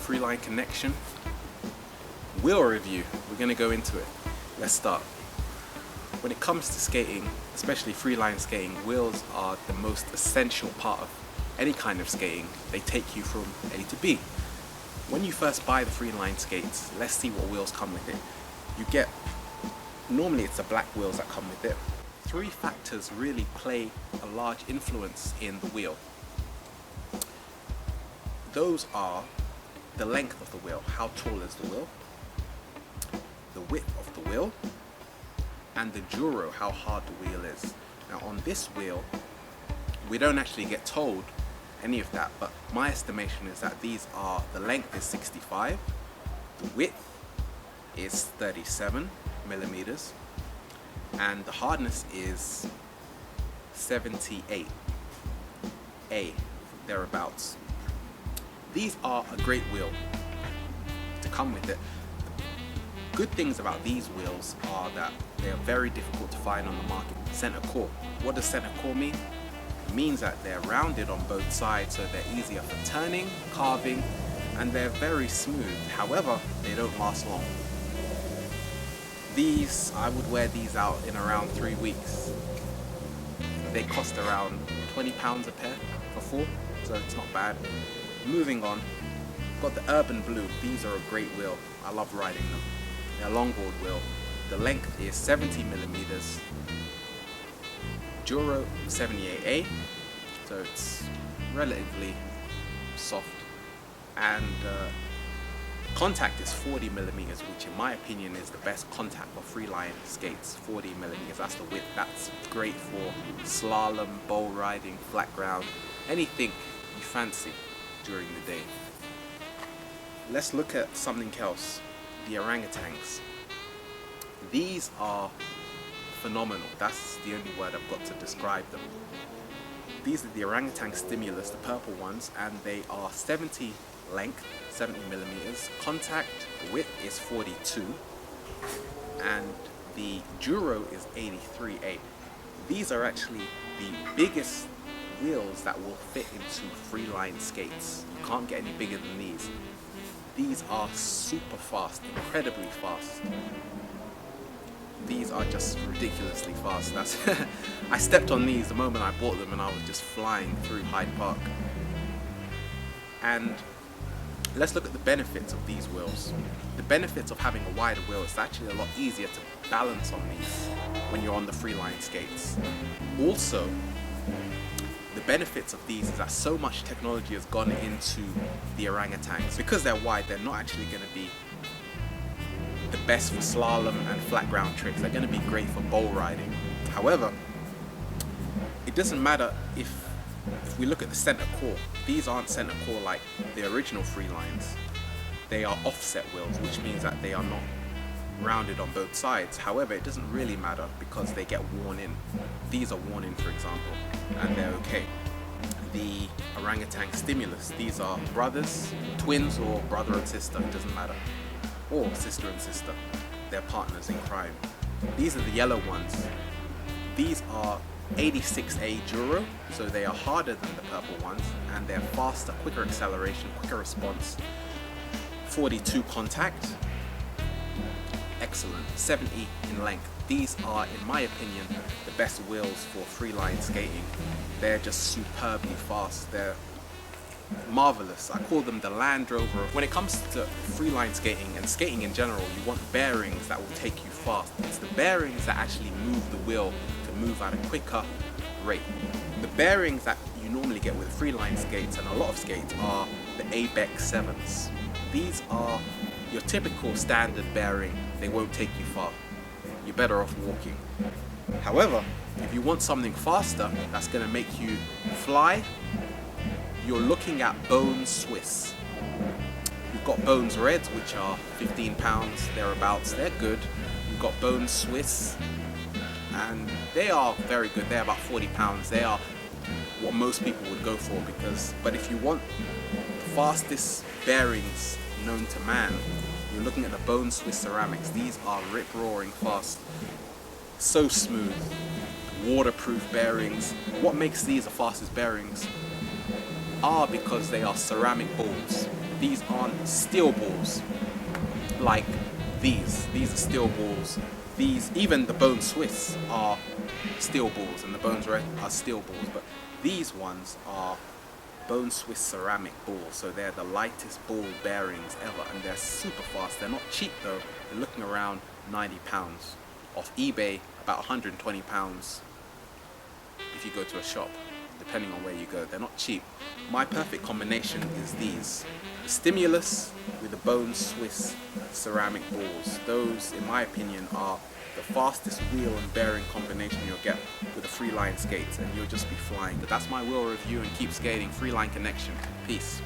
Freeline Connection wheel review. We're going to go into it. Let's start. When it comes to skating, especially freeline skating, wheels are the most essential part of any kind of skating. They take you from A to B. When you first buy the freeline skates, let's see what wheels come with it. You get, normally it's the black wheels that come with it. Three factors really play a large influence in the wheel. Those are the length of the wheel, how tall is the wheel, the width of the wheel, and the duro, how hard the wheel is. Now on this wheel, we don't actually get told any of that, but my estimation is that the length is 65, the width is 37 millimeters, and the hardness is 78, thereabouts. These are a great wheel to come with it. Good things about these wheels are that they are very difficult to find on the market. Center core. What does center core mean? It means that they're rounded on both sides, so they're easier for turning, carving, and they're very smooth. However, they don't last long. These, I would wear these out in around 3 weeks. They cost around £20 a pair for 4, so it's not bad. Moving on, got the Urban Blue. These are a great wheel. I love riding them. They're a longboard wheel. The length is 70 millimeters. Duro 78A, so it's relatively soft. And contact is 40 millimeters, which in my opinion is the best contact for freeline skates. 40 millimeters, that's the width. That's great for slalom, bowl riding, flat ground, anything you fancy during the day. Let's look at something else, the orangutans. These are phenomenal. That's the only word I've got to describe them. These are the orangutan stimulus, the purple ones, and they are 70 length, 70 millimeters. Contact width is 42, and the duro is 83A. These are actually the biggest wheels that will fit into freeline skates. You can't get any bigger than these. These are super fast, incredibly fast. These are just ridiculously fast. I stepped on these the moment I bought them and I was just flying through Hyde Park. And let's look at the benefits of these wheels. The benefits of having a wider wheel is actually a lot easier to balance on these when you're on the freeline skates. Also, the benefits of these is that so much technology has gone into the orangutans. Because they're wide, they're not actually going to be the best for slalom and flat ground tricks. They're going to be great for bowl riding. However, it doesn't matter if we look at the center core. These aren't center core like the original Freelines. They are offset wheels, which means that they are not rounded on both sides. However, it doesn't really matter because they get worn in. These are worn in, for example, and they're okay. The orangutan stimulus, these are brothers, twins, or brother and sister, it doesn't matter, or sister and sister. They're partners in crime. These are the yellow ones. These are 86A duro, so they are harder than the purple ones, and they're faster, quicker acceleration, quicker response. 42 contact, excellent. 70 in length. These are, in my opinion, the best wheels for freeline skating. They're just superbly fast. They're marvelous. I call them the Land Rover. When it comes to freeline skating and skating in general, you want bearings that will take you fast. It's the bearings that actually move the wheel to move at a quicker rate. The bearings that you normally get with freeline skates and a lot of skates are the ABEC 7s. These are your typical standard bearing. They won't take you far. You're better off walking. However, if you want something faster that's going to make you fly, you're looking at Bone Swiss. You've got Bones Reds, which are £15 thereabouts. They're good. You've got Bone Swiss, and they are very good. They're about £40. They are what most people would go for but if you want the fastest bearings known to man, you're looking at the Bone Swiss ceramics. These are rip-roaring fast, so smooth, waterproof bearings. What makes these the fastest bearings are because they are ceramic balls. These aren't steel balls like these. These are steel balls. These, even the Bone Swiss are steel balls, and the Bones Red are steel balls, but these ones are Bone Swiss ceramic balls, so they're the lightest ball bearings ever, and they're super fast. They're not cheap though. They're looking around £90 off eBay, about £120 if you go to a shop, depending on where you go. They're not cheap. My perfect combination is these, the Stimulus with the Bone Swiss ceramic balls. Those, in my opinion, are the fastest wheel and bearing combination you'll get with a Freeline skates, and you'll just be flying. But that's my wheel review, and keep skating. Freeline Connection. Peace.